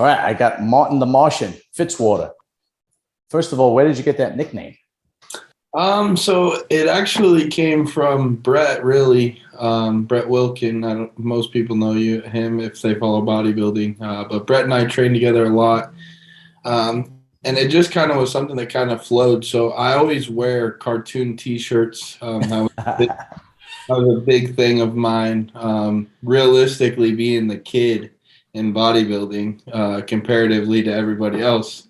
All right, I got Martin the Martian, Fitzwater. First of all, where did you get that nickname? So it actually came from Brett, really. Brett Wilkin. Most people know him if they follow bodybuilding. But Brett and I trained together a lot. And it just kind of was something that kind of flowed. So I always wear cartoon T-shirts. That was a big thing of mine. Realistically, being the kid in bodybuilding, comparatively to everybody else,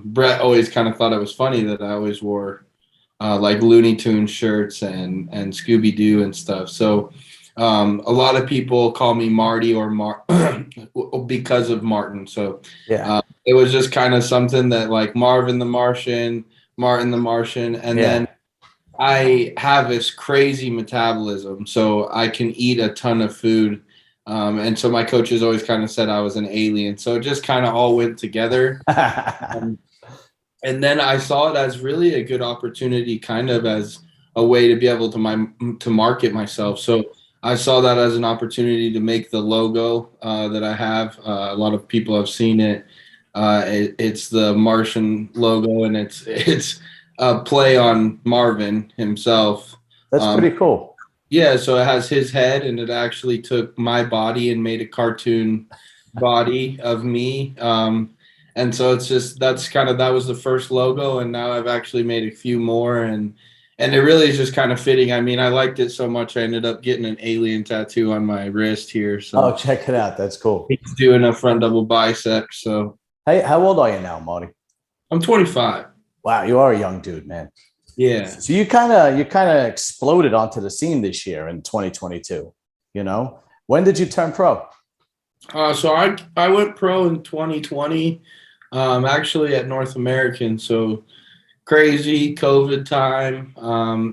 Brett always kind of thought it was funny that I always wore like Looney Tunes shirts and Scooby Doo and stuff. So a lot of people call me Marty or because of Martin. So Yeah. it was just kind of something that like Marvin the Martian, Martin the Martian, and Yeah. then I have this crazy metabolism, so I can eat a ton of food. And so my coaches always kind of said I was an alien. So it just kind of all went together. Um, and then I saw it as really a good opportunity, kind of as a way to be able to market myself. So I saw that as an opportunity to make the logo that I have. A lot of people have seen it. It's the Martian logo, and it's a play on Marvin himself. That's Um, pretty cool. yeah, so it has his head, and it actually took my body and made a cartoon body of me. And so it's just that was the first logo, and now I've actually made a few more, and it really is just kind of fitting. I mean, I liked it so much, I ended up getting an alien tattoo on my wrist here. Oh, So check it out. That's cool. he's doing a front double bicep. So Hey, how old are you now, Marty? I'm 25. Wow, you are a young dude, man. Yeah. So you kind of exploded onto the scene this year in 2022. You know, when did you turn pro? So I went pro in 2020, actually at North American. So crazy COVID time.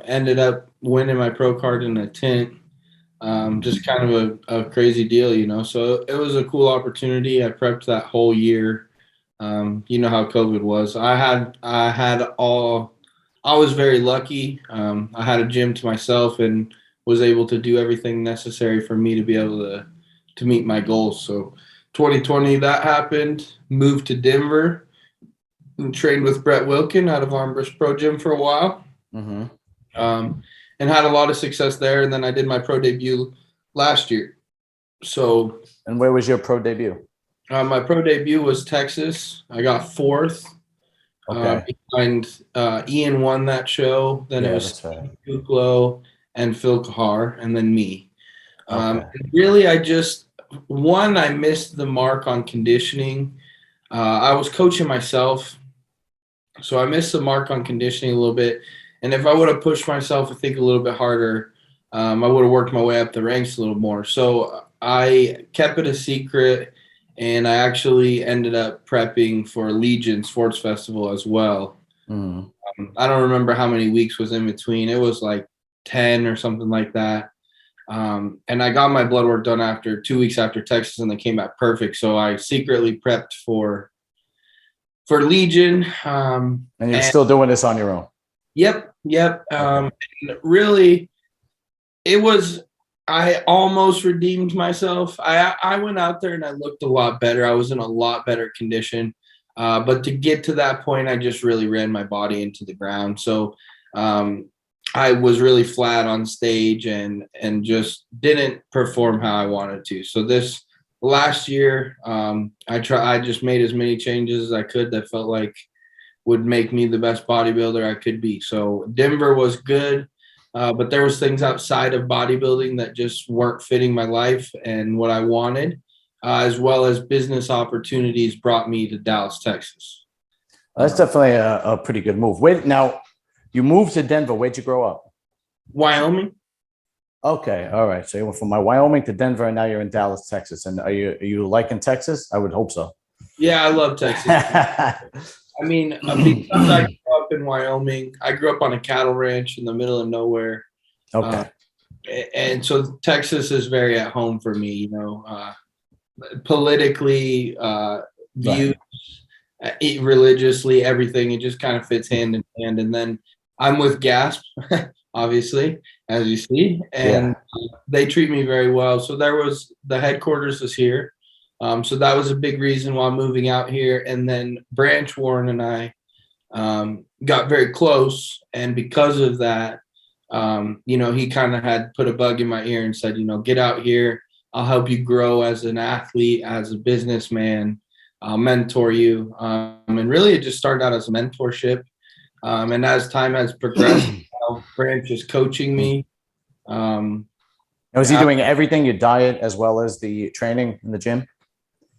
Ended up winning my pro card in a tent. Just kind of a crazy deal, you know. So it was a cool opportunity. I prepped that whole year. You know how COVID was. I was very lucky. I had a gym to myself and was able to do everything necessary for me to be able to meet my goals. So 2020 that happened. Moved to Denver and trained with Brett Wilkin out of Armbrust Pro Gym for a while. Mm-hmm. Um, and had a lot of success there. And then I did my pro debut last year. So And where was your pro debut? my pro debut was Texas. I got fourth. Okay. Behind Ian won that show. Then it Yeah, was that's right. Kuklo and Phil Kahar, and then me. Okay. Really, I missed the mark on conditioning. I was coaching myself, so I missed the mark on conditioning a little bit. And if I would have pushed myself, I think a little bit harder, I would have worked my way up the ranks a little more. So I kept it a secret, and I actually ended up prepping for Legion Sports Festival as well. Mm. I don't remember how many weeks was in between. It was like 10 or something like that. And I got my blood work done after 2 weeks after Texas, and they came back perfect. So I secretly prepped for Legion. And you're And still doing this on your own. yep. Okay. Really, it was. I almost redeemed myself. I went out there and I looked a lot better. I was in a lot better condition. But to get to that point, I just really ran my body into the ground. So I was really flat on stage and just didn't perform how I wanted to. So this last year, I just made as many changes as I could that felt like would make me the best bodybuilder I could be. So Denver was good, but there was things outside of bodybuilding that just weren't fitting my life and what I wanted, as well as business opportunities brought me to Dallas, Texas. That's definitely a pretty good move. Wait, now you moved to Denver. Where'd you grow up? Wyoming. Okay, all right. So you went from Wyoming to Denver, and now you're in Dallas, Texas. And are you liking Texas? I would hope so. Yeah, I love Texas. I mean, because I grew up in Wyoming, I grew up on a cattle ranch in the middle of nowhere. Okay. And so Texas is very at home for me, you know, politically, views, Right. religiously, everything. It just kind of fits hand in hand. And then I'm with Gasp, obviously, as you see, and Yeah. they treat me very well. So the headquarters is here. So that was a big reason why I'm moving out here. And then Branch Warren and I got very close. And because of that, he kind of had put a bug in my ear and said, get out here. I'll help you grow as an athlete, as a businessman. I'll mentor you. And really, it just started out as a mentorship. And as time has progressed, Branch is coaching me. Was he doing everything, your diet as well as the training in the gym?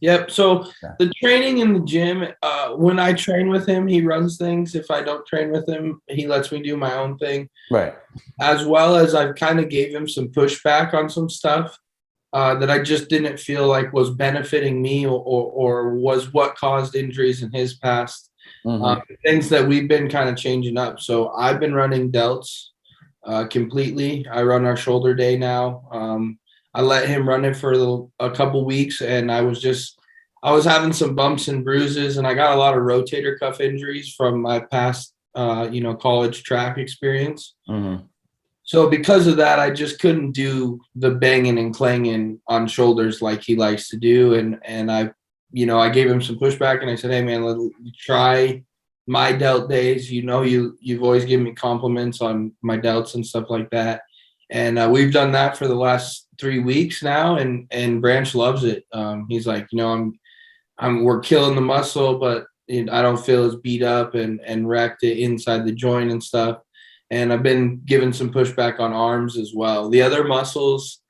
Yep. So the training in the gym, when I train with him, he runs things. If I don't train with him, he lets me do my own thing. Right. As well as I've kind of gave him some pushback on some stuff that I just didn't feel like was benefiting me or was what caused injuries in his past. Things that we've been kind of changing up. So I've been running delts completely. I run our shoulder day now. I let him run it for a couple weeks, and I was having some bumps and bruises, and I got a lot of rotator cuff injuries from my past, college track experience. So because of that, I just couldn't do the banging and clanging on shoulders like he likes to do. And I gave him some pushback, and I said, hey man, let's try my delt days. You've always given me compliments on my delts and stuff like that. And we've done that for the last 3 weeks now, and Branch loves it. He's like, we're killing the muscle, but I don't feel as beat up and wrecked it inside the joint and stuff. And I've been given some pushback on arms as well. The other muscles,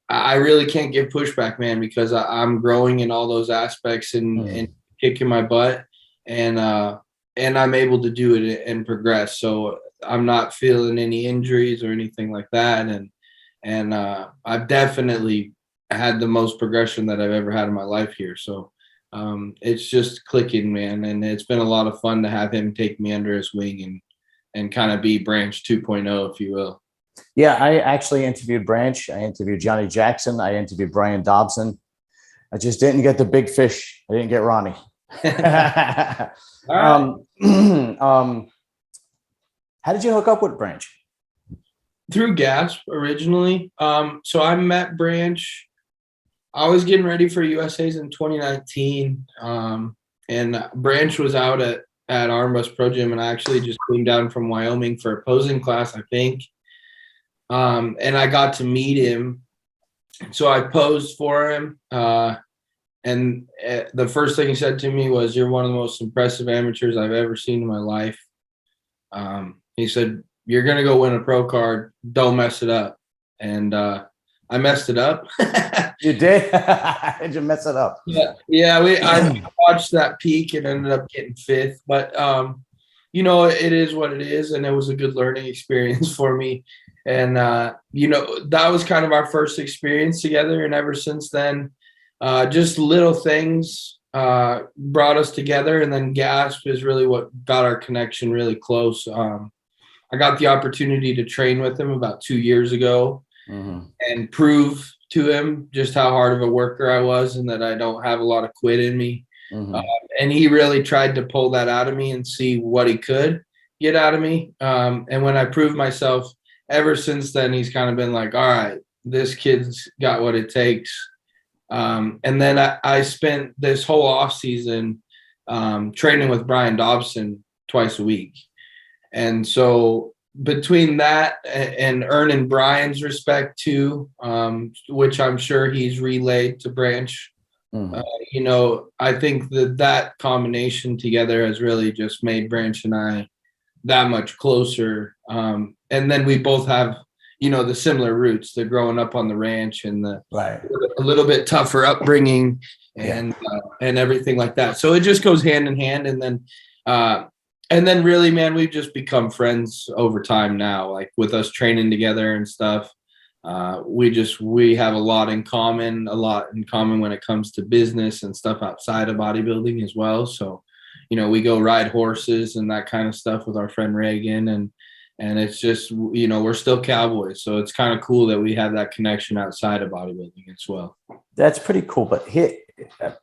I really can't give pushback, man, because I'm growing in all those aspects and kicking my butt, and I'm able to do it and progress. So I'm not feeling any injuries or anything like that. And I've definitely had the most progression that I've ever had in my life here. So it's just clicking, man. And it's been a lot of fun to have him take me under his wing and kind of be Branch 2.0, if you will. Yeah, I actually interviewed Branch. I interviewed Johnny Jackson. I interviewed Brian Dobson. I just didn't get the big fish. I didn't get Ronnie. All right. How did you hook up with Branch? Through Gasp originally. So I met Branch. I was getting ready for USA's in 2019. And Branch was out at Armbrust Pro Gym, and I actually just came down from Wyoming for a posing class, I think. And I got to meet him. So I posed for him. And the first thing he said to me was, "You're one of the most impressive amateurs I've ever seen in my life." He said, "You're going to go win a pro card. Don't mess it up." And I messed it up. You did? Did you mess it up? Yeah. I watched that peak and ended up getting fifth. But, it is what it is. And it was a good learning experience for me. And, that was kind of our first experience together. And ever since then, just little things brought us together. And then Gasp is really what got our connection really close. I got the opportunity to train with him about 2 years ago and prove to him just how hard of a worker I was and that I don't have a lot of quit in me. And he really tried to pull that out of me and see what he could get out of me. And when I proved myself, ever since then, he's kind of been like, all right, this kid's got what it takes. And then I spent this whole off season training with Brian Dobson twice a week. And so between that and earning Brian's respect too, which I'm sure he's relayed to Branch, I think that combination together has really just made Branch and I that much closer. And then we both have, the similar roots, the growing up on the ranch and a little bit tougher upbringing and everything like that. So it just goes hand in hand. And then really, man, we've just become friends over time now, like with us training together and stuff. We have a lot in common when it comes to business and stuff outside of bodybuilding as well. So, we go ride horses and that kind of stuff with our friend Reagan, and it's just, we're still cowboys. So it's kind of cool that we have that connection outside of bodybuilding as well. That's pretty cool. But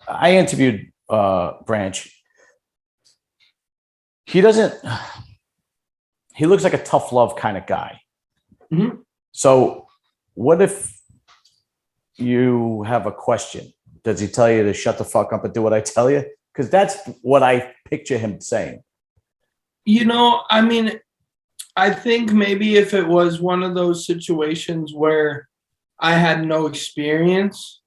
I interviewed Branch. He looks like a tough love kind of guy. So what if you have a question Does he tell you to shut the fuck up and do what I tell you? Because that's what I picture him saying. I mean, I think maybe if it was one of those situations where I had no experience,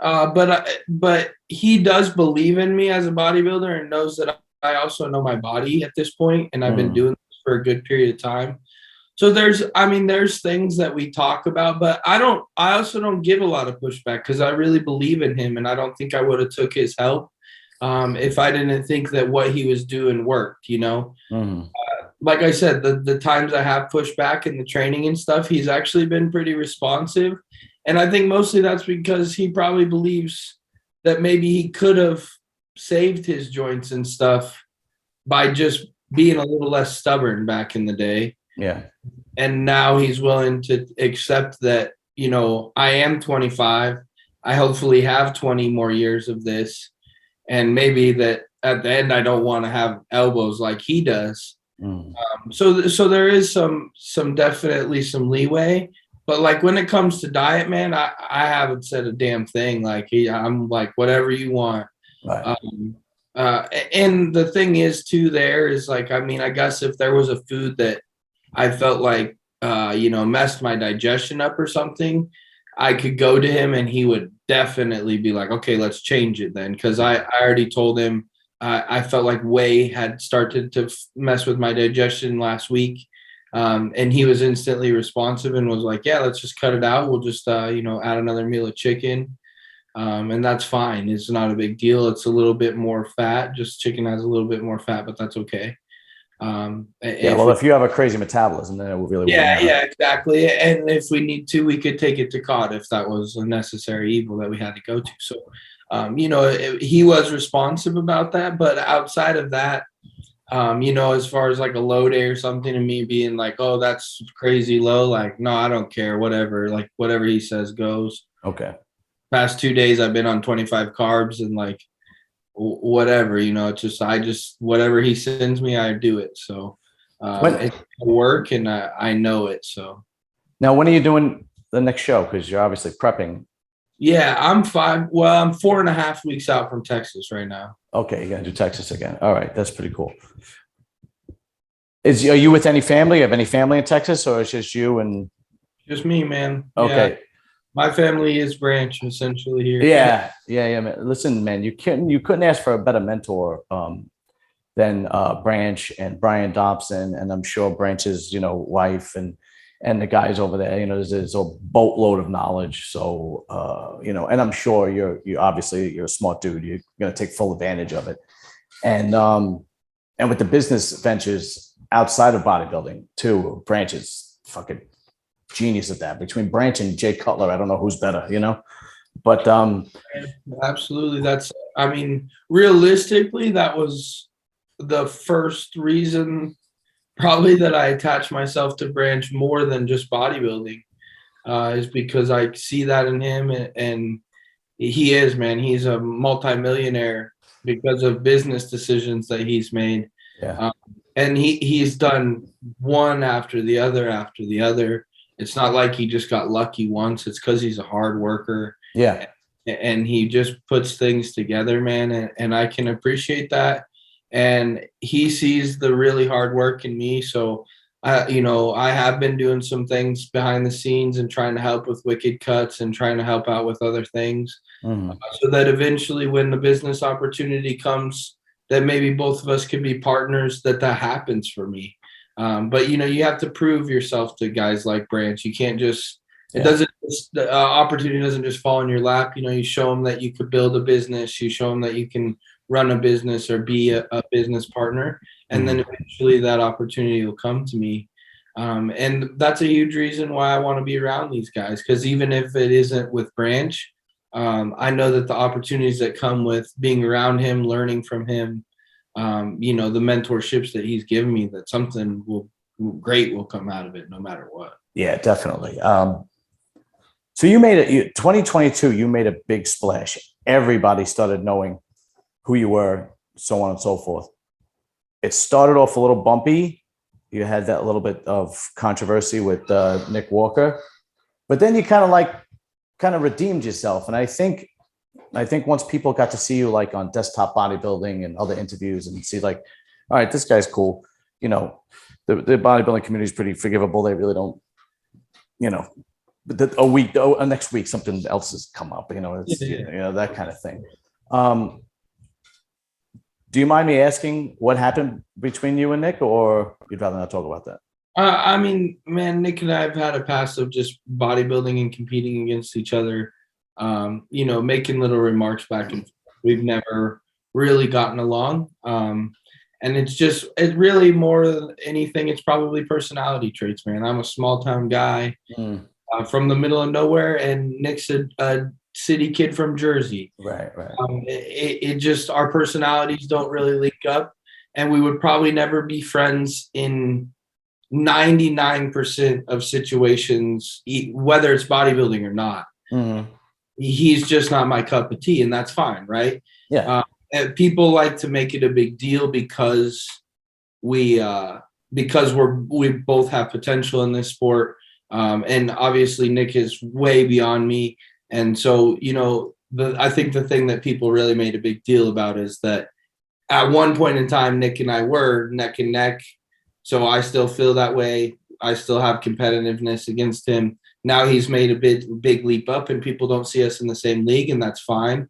but he does believe in me as a bodybuilder and knows that I also know my body at this point, and I've been doing this for a good period of time. So there's things that we talk about, but I also don't give a lot of pushback because I really believe in him, and I don't think I would have took his help if I didn't think that what he was doing worked, Like I said, the times I have pushed back in the training and stuff, he's actually been pretty responsive. And I think mostly that's because he probably believes that maybe he could have saved his joints and stuff by just being a little less stubborn back in the day. Yeah. And now he's willing to accept that, I am 25. I hopefully have 20 more years of this. And maybe that at the end, I don't want to have elbows like he does. So there is some definitely some leeway. But like when it comes to diet, man, I haven't said a damn thing. Like I'm like, whatever you want. Right. And the thing is too, there is like, I mean, I guess if there was a food that I felt like, messed my digestion up or something, I could go to him and he would definitely be like, okay, let's change it then. Cause I already told him, I felt like whey had started to mess with my digestion last week. And he was instantly responsive and was like, yeah, let's just cut it out. We'll just, add another meal of chicken. And that's fine. It's not a big deal. It's a little bit more fat. Just chicken has a little bit more fat, but that's okay. If you have a crazy metabolism, then it will really yeah, exactly. And if we need to, we could take it to cod if that was a necessary evil that we had to go to. So, he was responsive about that. But outside of that, as far as like a low day or something, and me being like, oh, that's crazy low. Like, no, I don't care. Whatever. Like whatever he says goes. Okay. Past 2 days, I've been on 25 carbs and like whatever, it's whatever he sends me, I do it. So it's work and I know it. So now when are you doing the next show? Because you're obviously prepping. Yeah, I'm 4.5 weeks out from Texas right now. Okay, you're gonna do Texas again. All right, that's pretty cool. Are you with any family? You have any family in Texas, or it's just you and just me, man? Okay. Yeah. My family is Branch essentially here. Yeah, man. Listen, man, you couldn't ask for a better mentor than Branch and Brian Dobson, and I'm sure Branch's wife and the guys over there. There's a boatload of knowledge. So and I'm sure you're a smart dude. You're gonna take full advantage of it, and with the business ventures outside of bodybuilding too, Branch is fucking genius at that. Between Branch and Jay Cutler, I don't know who's better, but absolutely. Realistically, that was the first reason probably that I attached myself to Branch more than just bodybuilding, is because I see that in him, and he is, man, he's a multimillionaire because of business decisions that he's made. Yeah. And he's done one after the other. It's not like he just got lucky once. It's because he's a hard worker. Yeah. And he just puts things together, man. And I can appreciate that. And he sees the really hard work in me. So, I have been doing some things behind the scenes and trying to help with Wicked Cuts and trying to help out with other things, so that eventually when the business opportunity comes, that maybe both of us can be partners, that happens for me. But you have to prove yourself to guys like Branch. You can't just, the opportunity doesn't just fall in your lap. You show them that you could build a business. You show them that you can run a business or be a business partner. And then eventually that opportunity will come to me. And that's a huge reason why I want to be around these guys. Because even if it isn't with Branch, I know that the opportunities that come with being around him, learning from him, the mentorships that he's given me, that something great will come out of it no matter what. Yeah, definitely. So you made it, 2022, you made a big splash. Everybody started knowing who you were, so on and so forth. It started off a little bumpy. You had that little bit of controversy with Nick Walker, but then you kind of redeemed yourself. And I think I think once people got to see you like on desktop bodybuilding and other interviews and see like, all right, this guy's cool. You know, the bodybuilding community is pretty forgivable. They really don't, you know, next week something else has come up. You know, it's that kind of thing. Do you mind me asking what happened between you and Nick, or you'd rather not talk about that? I mean, man, Nick and I have had a past of just bodybuilding and competing against each other. Making little remarks back and forth. We've never really gotten along. And it's really more than anything, it's probably personality traits, man. I'm a small town guy from the middle of nowhere, and Nick's a city kid from Jersey. Right. It just, our personalities don't really link up, and we would probably never be friends in 99% of situations, whether it's bodybuilding or not. He's just not my cup of tea, and that's fine, right? Yeah. And people like to make it a big deal because we both have potential in this sport, and obviously Nick is way beyond me, and so I think the thing that people really made a big deal about is that at one point in time, Nick and I were neck and neck. So I still feel that way. I still have competitiveness against him. Now he's made a big leap up, and people don't see us in the same league, and that's fine.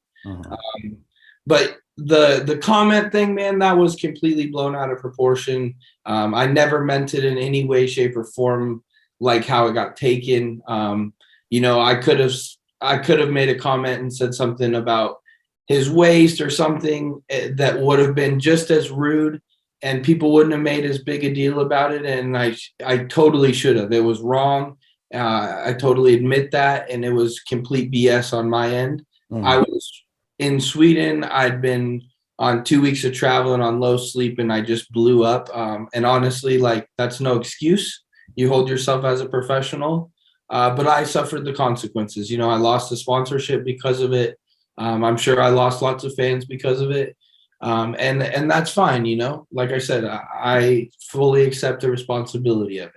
But the comment thing, man, that was completely blown out of proportion. I never meant it in any way, shape, or form like how it got taken. I could have made a comment and said something about his waist or something that would have been just as rude, and people wouldn't have made as big a deal about it. And I totally should have. It was wrong. I totally admit that, and it was complete BS on my end. I was in Sweden. I'd been on 2 weeks of travel and on low sleep, and I just blew up. And honestly, like, that's no excuse. You hold yourself as a professional. But I suffered the consequences. I lost the sponsorship because of it. I'm sure I lost lots of fans because of it. And that's fine. Like I said, I fully accept the responsibility of it.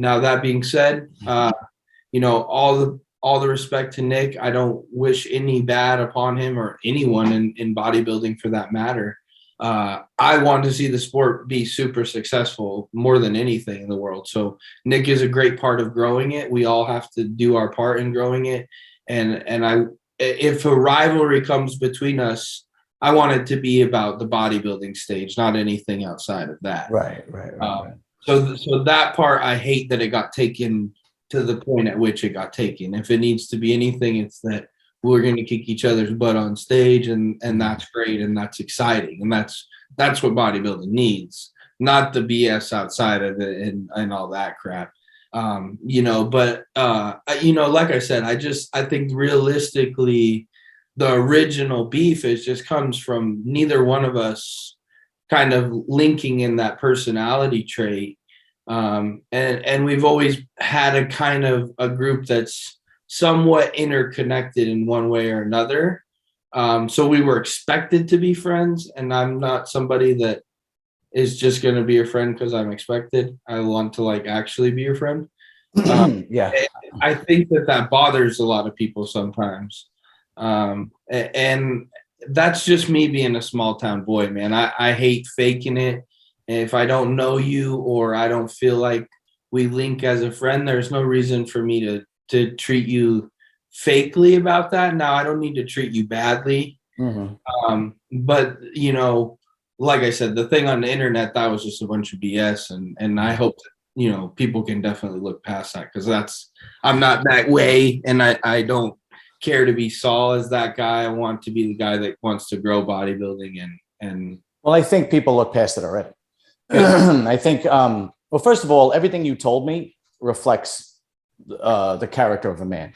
Now, that being said, all the respect to Nick. I don't wish any bad upon him or anyone in bodybuilding for that matter. I want to see the sport be super successful more than anything in the world. So Nick is a great part of growing it. We all have to do our part in growing it. And if a rivalry comes between us, I want it to be about the bodybuilding stage, not anything outside of that. Right. So that part, I hate that it got taken to the point at which it got taken. If it needs to be anything, it's that we're going to kick each other's butt on stage, and that's great, and that's exciting, and that's what bodybuilding needs, not the BS outside of it and all that crap. But like I said, I think realistically, the original beef just comes from neither one of us kind of linking in that personality trait. And we've always had a kind of a group that's somewhat interconnected in one way or another. So we were expected to be friends, and I'm not somebody that is just going to be your friend because I'm expected. I want to actually be your friend. Yeah. I think that bothers a lot of people sometimes. And that's just me being a small town boy, man. I hate faking it. If I don't know you or I don't feel like we link as a friend, there's no reason for me to treat you fakely about that. Now, I don't need to treat you badly. But, like I said, the thing on the internet, that was just a bunch of BS. And I hope that, people can definitely look past that, because I'm not that way. And I don't care to be Saul as that guy. I want to be the guy that wants to grow bodybuilding and well, I think people look past it already. I think, well, first of all, everything you told me reflects the character of a man,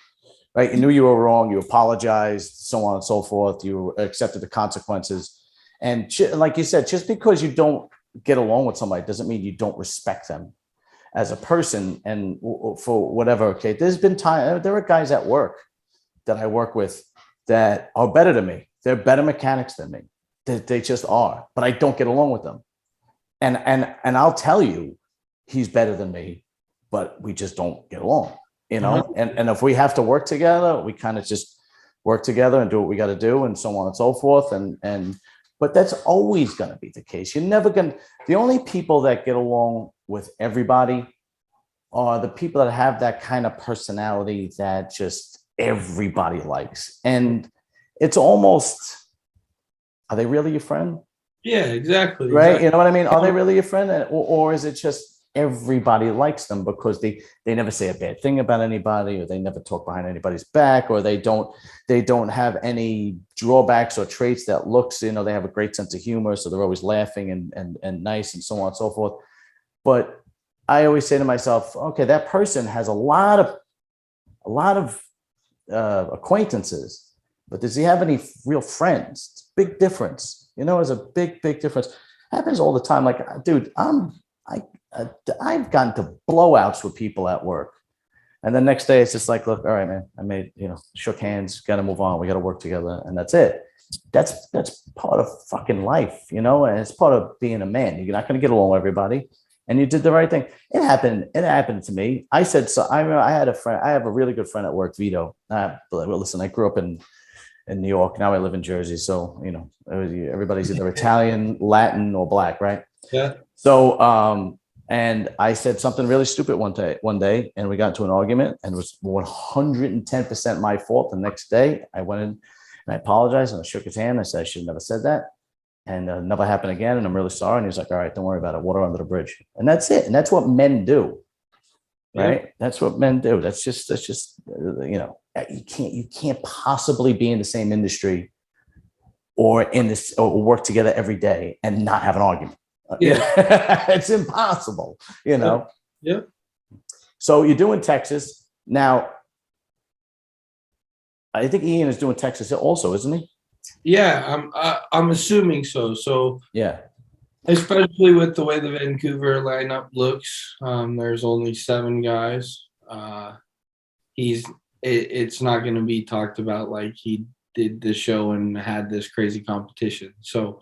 right? You knew you were wrong. You apologized, so on and so forth. You accepted the consequences. And like you said, just because you don't get along with somebody doesn't mean you don't respect them as a person. And for whatever, okay, there are guys at work that I work with that are better than me. They're better mechanics than me. They just are, but I don't get along with them. And I'll tell you, he's better than me, but we just don't get along, And if we have to work together, we kind of just work together and do what we got to do, and so on and so forth. But that's always going to be the case. You're never going to, the only people that get along with everybody are the people that have that kind of personality that just everybody likes. And it's almost, are they really your friend? Yeah, exactly. Right. Exactly. You know what I mean? Are they really your friend? Or is it just everybody likes them because they never say a bad thing about anybody, or they never talk behind anybody's back, or they don't have any drawbacks or traits that looks, they have a great sense of humor. So they're always laughing and nice and so on and so forth. But I always say to myself, okay, that person has a lot of acquaintances, but does he have any real friends? It's a big difference. It's a big difference. Happens all the time. Like, dude, I've gotten to blowouts with people at work, and the next day it's just like, look, all right, man, I made, shook hands, got to move on. We got to work together, and that's it. That's part of fucking life, and it's part of being a man. You're not going to get along with everybody. And you did the right thing. It happened to me. I said, so I had a friend. I have a really good friend at work, Vito. Listen, I grew up in New York. Now I live in Jersey. So, everybody's either Italian, Latin, or black, right? Yeah. So, and I said something really stupid one day, and we got into an argument, and it was 110% my fault. The next day I went in and I apologized, and I shook his hand. I said, I should have never said that. And never happened again. And I'm really sorry. And he's like, all right, don't worry about it. Water under the bridge. And that's it. And that's what men do. Right. Yeah. That's what men do. That's just, you can't possibly be in the same industry or work together every day and not have an argument. Yeah. It's impossible, Yeah. So you're doing Texas. Now, I think Ian is doing Texas also, isn't he? Yeah, I'm assuming so. So yeah, especially with the way the Vancouver lineup looks, there's only 7 guys. It's not going to be talked about like he did the show and had this crazy competition. So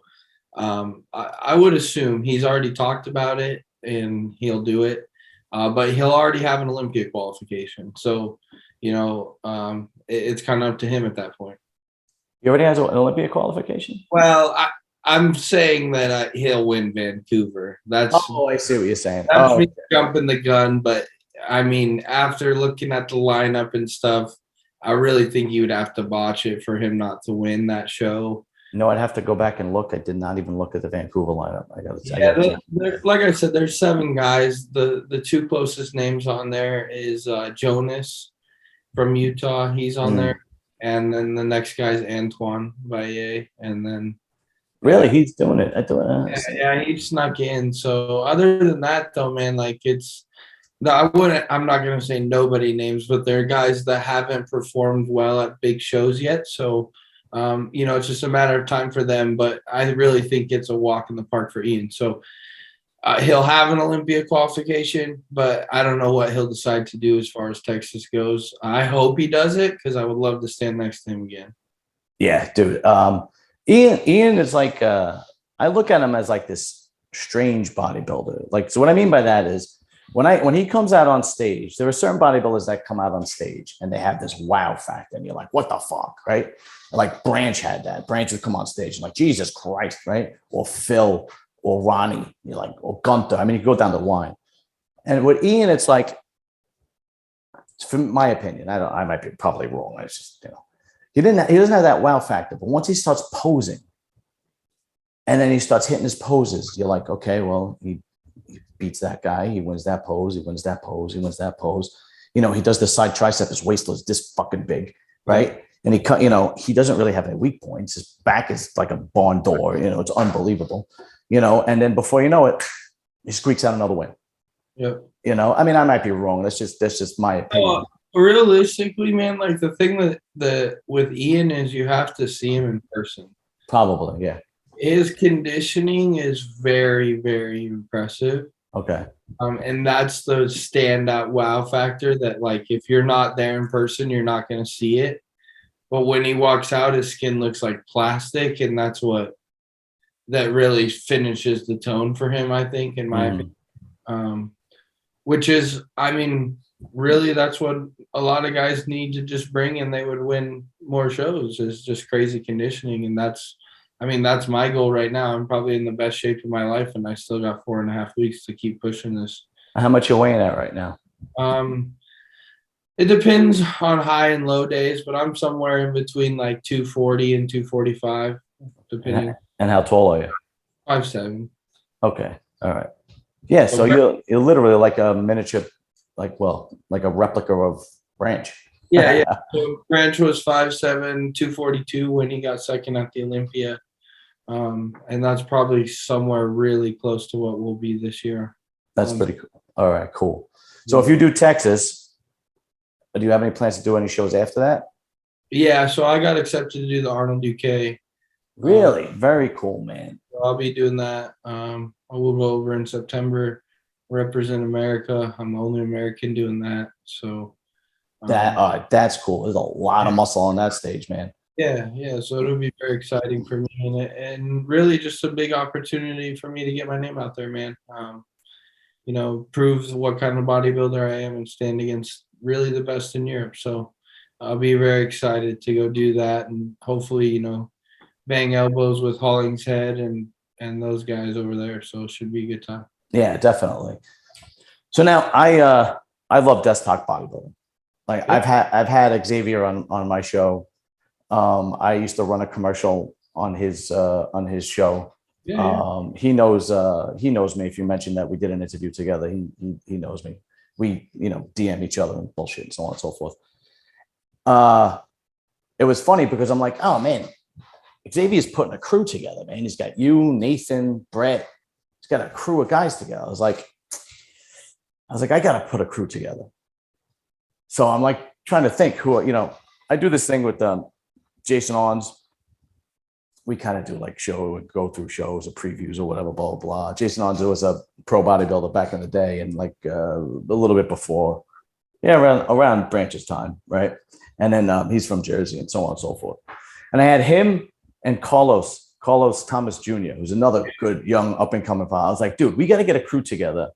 I would assume he's already talked about it and he'll do it, but he'll already have an Olympia qualification. So it's kind of up to him at that point. He already has an Olympia qualification? Well, I'm saying that he'll win Vancouver. I see what you're saying. That's me jumping the gun, but I mean, after looking at the lineup and stuff, I really think you would have to botch it for him not to win that show. No, I'd have to go back and look. I did not even look at the Vancouver lineup. Like I said, there's 7 guys. The 2 closest names on there is Jonas from Utah. He's on there. And then the next guy's Antoine Valle, and then really he's doing it. Yeah, he snuck in. So other than that, though, man, like I'm not gonna say nobody names, but there are guys that haven't performed well at big shows yet. So it's just a matter of time for them. But I really think it's a walk in the park for Ian. So he'll have an Olympia qualification, but I don't know what he'll decide to do as far as Texas goes. I hope he does it because I would love to stand next to him again. Yeah, dude. Ian is like, I look at him as like this strange bodybuilder. Like, so what I mean by that is when he comes out on stage, there are certain bodybuilders that come out on stage and they have this wow factor, and you're like, what the fuck, right? Like Branch had that. Branch would come on stage and like, Jesus Christ, right? Or Phil. Or Ronnie, or Gunther. I mean, you go down the line. And with Ian, it's like, from my opinion, I might be probably wrong. It's just, he doesn't have that wow factor. But once he starts posing, and then he starts hitting his poses, you're like, okay, well, he beats that guy. He wins that pose. He wins that pose. He wins that pose. He does the side tricep. His waist is this fucking big, right? And he doesn't really have any weak points. His back is like a barn door. It's unbelievable. And then before you know it, he squeaks out another win. Yeah. I mean, I might be wrong. That's just my opinion. Realistically, man, like the thing that with Ian is you have to see him in person. Probably, yeah. His conditioning is very, very impressive. Okay. And that's the standout wow factor that, like, if you're not there in person, you're not going to see it. But when he walks out, his skin looks like plastic, and that's what that really finishes the tone for him, I think, in my opinion. Which is, I mean, really, that's what a lot of guys need to just bring, and they would win more shows. Is just crazy conditioning, and that's my goal right now. I'm probably in the best shape of my life, and I still got 4.5 weeks to keep pushing this. How much you weighing at right now? Um, it depends on high and low days, but I'm somewhere in between like 240 and 245, depending. And how tall are you? 5'7". Okay. All right. Yeah. So you're literally like a miniature, like a replica of Branch. Yeah, yeah. So Branch was 5'7", 242 when he got second at the Olympia. And that's probably somewhere really close to what we'll be this year. That's pretty cool. All right, cool. So if you do Texas, do you have any plans to do any shows after that? Yeah, so I got accepted to do the Arnold UK. Really? Very cool, man. So I'll be doing that. I will go over in September, represent America. I'm the only American doing that. So that's cool. There's a lot of muscle on that stage, man. yeah, yeah. So it'll be very exciting for me, and really just a big opportunity for me to get my name out there, man. Proves what kind of bodybuilder I am and stand against really the best in Europe. So I'll be very excited to go do that, and hopefully, bang elbows with Hollingshead and those guys over there. So it should be a good time. Yeah, definitely. So now I love desktop bodybuilding. Like yeah. I've had Xavier on my show. I used to run a commercial on his show. Yeah. He knows me. If you mentioned that we did an interview together, he knows me. We DM each other and bullshit and so on and so forth. It was funny because I'm like, oh man, Xavier's putting a crew together, man. He's got you, Nathan, Brett. He's got a crew of guys together. I was like, I gotta put a crew together. So I'm like trying to think who, I do this thing with Jason Ons. We kind of do like go through shows or previews or whatever, blah, blah, blah. Jason Ons was a pro bodybuilder back in the day and like a little bit before, around Branch's time, right? And then he's from Jersey and so on and so forth. And I had him and Carlos Thomas Jr., who's another good young up and coming. I was like, dude, we got to get a crew together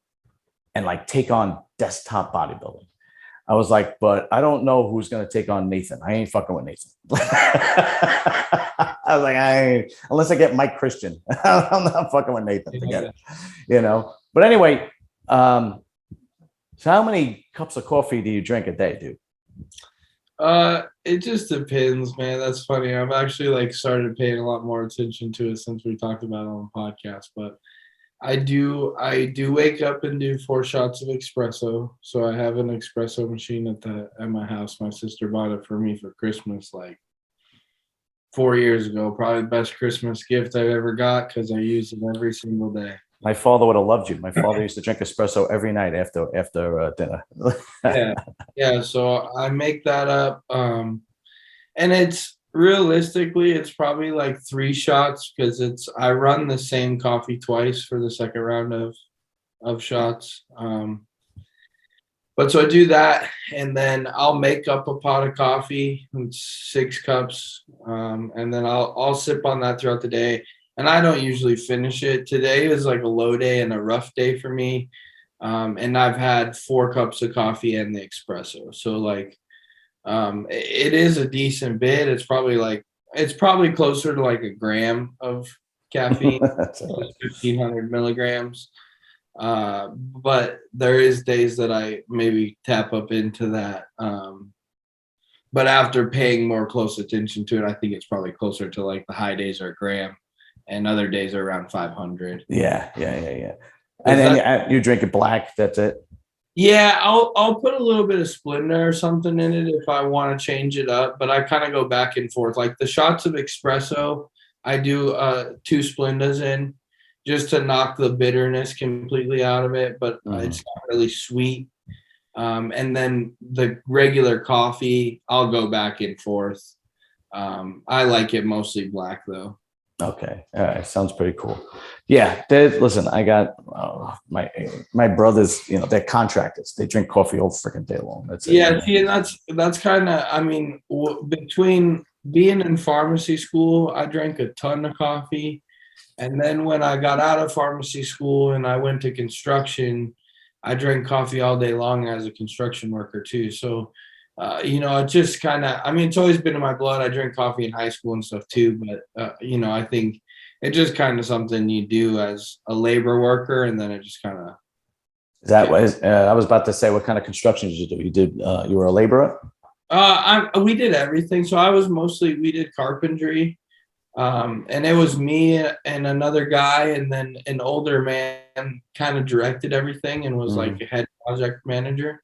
and like take on desktop bodybuilding. I was like, but I don't know who's going to take on Nathan. I ain't fucking with Nathan. I was like, unless I get Mike Christian, I'm not fucking with Nathan. Forget it. But anyway, so how many cups of coffee do you drink a day, dude? It just depends, man. That's funny. I've actually started paying a lot more attention to it since we talked about it on the podcast, but I do wake up and do 4 shots of espresso. So I have an espresso machine at my house. My sister bought it for me for Christmas 4 years ago. Probably the best Christmas gift I've ever got because I use it every single day. My father would have loved you. My father used to drink espresso every night after dinner. Yeah. So I make that up, and it's realistically it's probably 3 shots because I run the same coffee twice for the second round of shots. But so I do that, and then I'll make up a pot of coffee, 6 cups, and then I'll sip on that throughout the day. And I don't usually finish it. Today is a low day and a rough day for me. And I've had 4 cups of coffee and the espresso. So it is a decent bit. It's probably closer to a gram of caffeine, 1,500 milligrams. But there is days that I maybe tap up into that. But after paying more close attention to it, I think it's probably closer to the high days are a gram. And other days are around 500. Yeah. And then you drink it black. That's it. Yeah, I'll put a little bit of Splenda or something in it if I want to change it up. But I kind of go back and forth. Like the shots of espresso, I do 2 Splendas in just to knock the bitterness completely out of it. But it's not really sweet. And then the regular coffee, I'll go back and forth. I like it mostly black though. Okay. All right. Sounds pretty cool. Yeah. Listen, I got my brothers, they're contractors. They drink coffee all freaking day long. That's it. Yeah. See, and that's kind of, between being in pharmacy school, I drank a ton of coffee. And then when I got out of pharmacy school and I went to construction, I drank coffee all day long as a construction worker too. So, it just kind of, I mean, it's always been in my blood. I drank coffee in high school and stuff too, but, I think it's just kind of something you do as a labor worker. And then it just kind of, That was, I was about to say, what kind of construction did you do? You were a laborer? we did everything. So we did carpentry. And it was me and another guy, and then an older man kind of directed everything and was like a head project manager.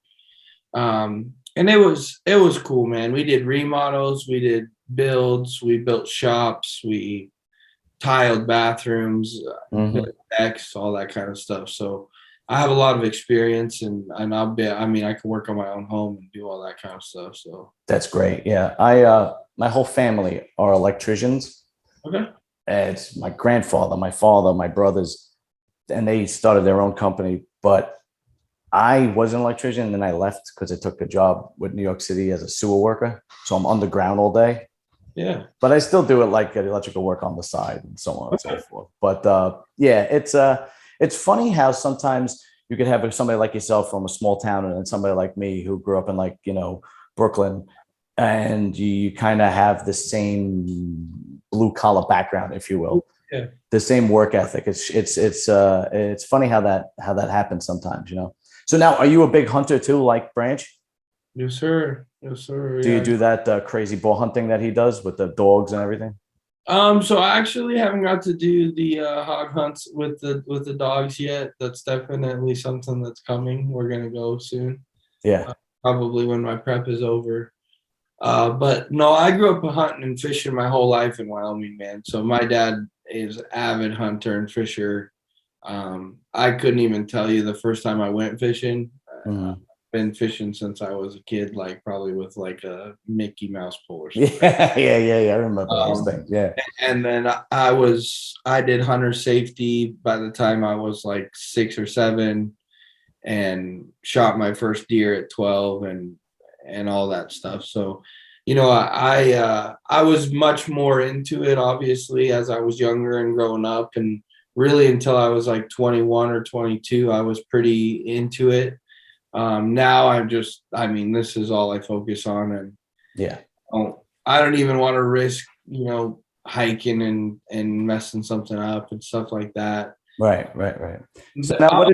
And it was cool, man. We did remodels, we did builds, we built shops, we tiled bathrooms, built decks, all that kind of stuff. So I have a lot of experience, and I can work on my own home and do all that kind of stuff. So That's great. Yeah. My whole family are electricians. okay. It's my grandfather, my father, my brothers, and they started their own company. But I was an electrician, and then I left because I took a job with New York City as a sewer worker. So I'm underground all day. Yeah. But I still do it like electrical work on the side and so on and so forth. But yeah, it's funny how sometimes you could have somebody like yourself from a small town and then somebody like me who grew up in Brooklyn, and you kind of have the same blue collar background, if you will. Yeah. The same work ethic. It's funny how that happens sometimes. So now, are you a big hunter too, like Branch? Yes, sir. Yes, sir. Do you do that crazy boar hunting that he does with the dogs and everything? So I actually haven't got to do the hog hunts with the dogs yet. That's definitely something that's coming. We're gonna go soon. Yeah. Probably when my prep is over. But no, I grew up hunting and fishing my whole life in Wyoming, man. So my dad is an avid hunter and fisher. I couldn't even tell you the first time I went fishing. Been fishing since I was a kid, like probably with like a Mickey Mouse pole or something. Yeah. I remember those things. Yeah. And then I did hunter safety by the time I was like 6 or 7, and shot my first deer at 12 and all that stuff. So, I was much more into it, obviously, as I was younger and growing up, and really until I was like 21 or 22, I was pretty into it. Now this is all I focus on, and Yeah. I don't even want to risk, hiking and messing something up and stuff like that. Right. So now,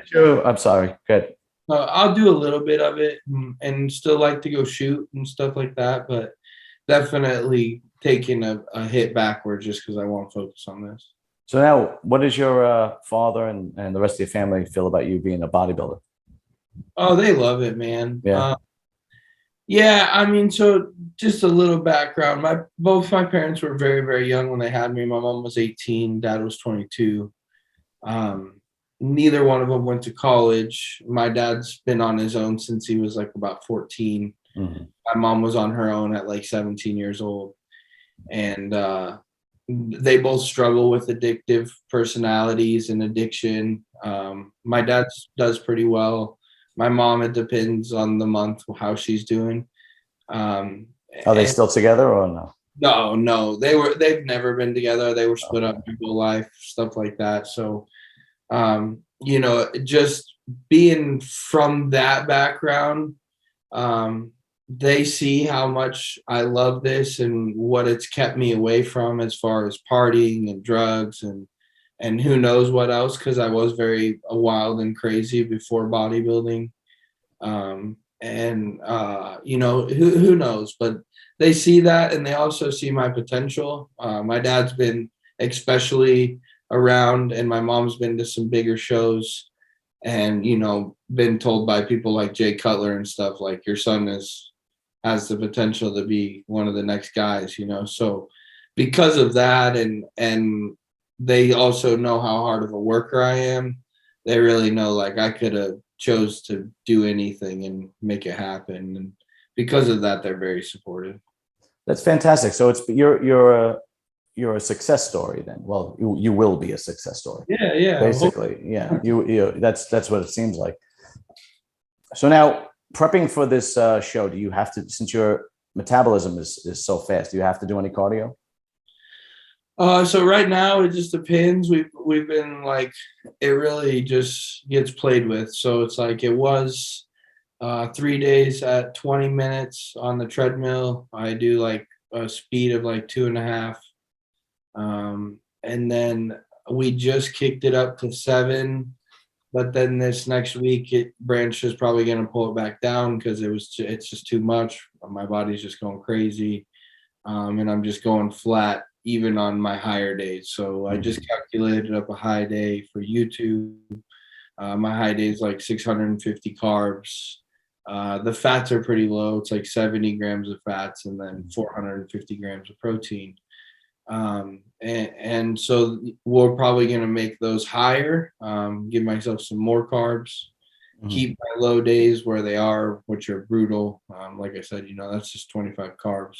I'm sorry. Good. I'll do a little bit of it and still like to go shoot and stuff like that, but definitely taking a hit backwards just because I want to focus on this. So now, what does your father and the rest of your family feel about you being a bodybuilder? Oh, they love it, man. Yeah. So just a little background. Both my parents were very, very young when they had me. My mom was 18, dad was 22. Neither one of them went to college. My dad's been on his own since he was like about 14. My mom was on her own at like 17 years old. And they both struggle with addictive personalities and addiction. My dad does pretty well. My mom, it depends on the month how she's doing. Are they still together or no? No, they've never been together. They were split up their whole life, stuff like that. So, just being from that background, they see how much I love this and what it's kept me away from as far as partying and drugs and who knows what else, because I was very wild and crazy before bodybuilding. Who knows, but they see that, and they also see my potential. My dad's been especially around, and my mom's been to some bigger shows, and been told by people like Jay Cutler and stuff like, your son has the potential to be one of the next guys. So because of that, and they also know how hard of a worker I am, they really know like I could have chose to do anything and make it happen, and because of that, they're very supportive. That's fantastic. So you're a success story then. Well, you will be a success story. Yeah. Basically, yeah. You that's what it seems like. So now, prepping for this show, do you have to, since your metabolism is so fast, do you have to do any cardio? So right now it just depends. We've been like, it really just gets played with. So it's like it was 3 days at 20 minutes on the treadmill. I do like a speed of like 2.5. And then we just kicked it up to 7. But then this next week, Branch is probably going to pull it back down because it's just too much. My body's just going crazy, and I'm just going flat even on my higher days. So I just calculated up a high day for YouTube. My high day is like 650 carbs. The fats are pretty low. It's like 70 grams of fats and then 450 grams of protein. And so we're probably going to make those higher, give myself some more carbs, keep my low days where they are, which are brutal. Like I said, that's just 25 carbs.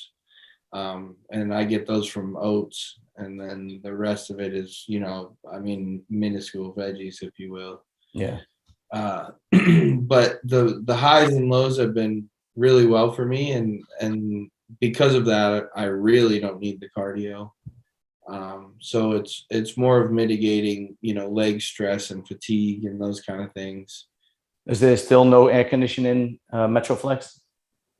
And I get those from oats. And then the rest of it is, minuscule veggies, if you will. Yeah. But the highs and lows have been really well for me. And because of that, I really don't need the cardio. So it's more of mitigating, leg stress and fatigue and those kind of things. Is there still no air conditioning Metroflex?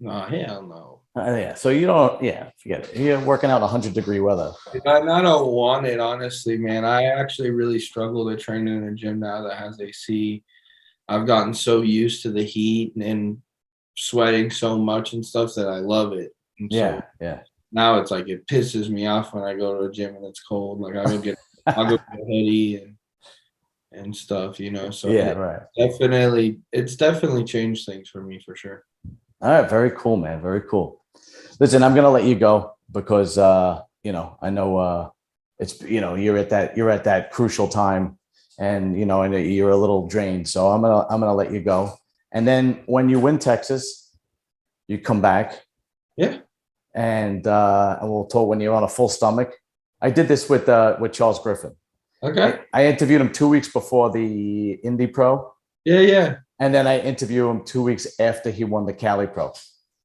No, hell no. Yeah. So you don't, forget it. You're working out 100-degree weather. I don't want it, honestly, man. I actually really struggle to train in a gym now that has AC. I've gotten so used to the heat and sweating so much and stuff that I love it. And Yeah. so now it's like it pisses me off when I go to a gym and it's cold. Like I'll go get a hoodie and stuff, So right. It's definitely changed things for me for sure. All right, very cool, man. Very cool. Listen, I'm gonna let you go because I know it's you're at that crucial time, and and you're a little drained. So I'm gonna let you go. And then when you win Texas, you come back. Yeah. And we'll talk when you're on a full stomach. I did this with Charles Griffin. Okay. I interviewed him 2 weeks before the Indy Pro. Yeah. And then I interviewed him 2 weeks after he won the Cali Pro.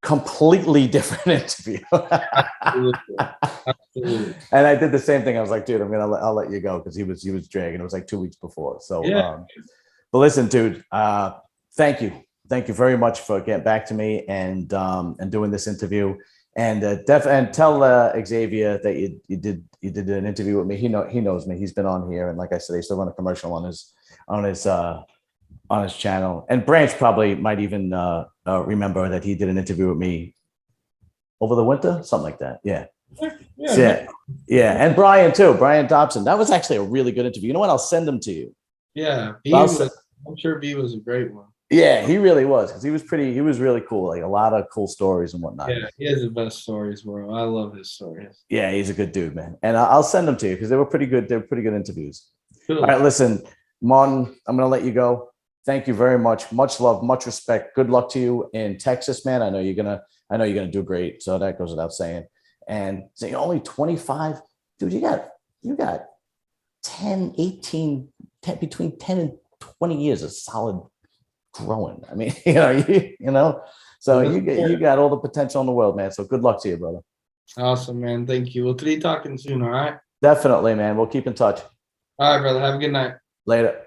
Completely different interview. Absolutely. And I did the same thing. I was like, dude, I'll let you go because he was dragging. It was like 2 weeks before. So, but listen, dude, thank you very much for getting back to me and doing this interview. And tell Xavier that you did an interview with me. He knows me. He's been on here, and like I said, he still run a commercial on his channel. And Branch probably might even remember that he did an interview with me over the winter, something like that. Yeah. And Brian too, Brian Dobson. That was actually a really good interview. You know what? I'll send them to you. Yeah, I'm sure B was a great one. Yeah, he really was because he was really cool. Like a lot of cool stories and whatnot. Yeah, he has the best stories, bro. I love his stories. Yeah, he's a good dude, man. And I'll send them to you because they were pretty good. They were pretty good interviews. Cool. All right, listen, Martin, I'm going to let you go. Thank you very much. Much love, much respect. Good luck to you in Texas, man. I know you're gonna do great. So that goes without saying. And so you're only 25, dude. You got 10, 18, 10, between 10 and 20 years of solid growing. I mean, so you got all the potential in the world, man. So good luck to you, brother. Awesome, man. Thank you. We'll be talking soon. All right. Definitely, man. We'll keep in touch. All right, brother. Have a good night. Later.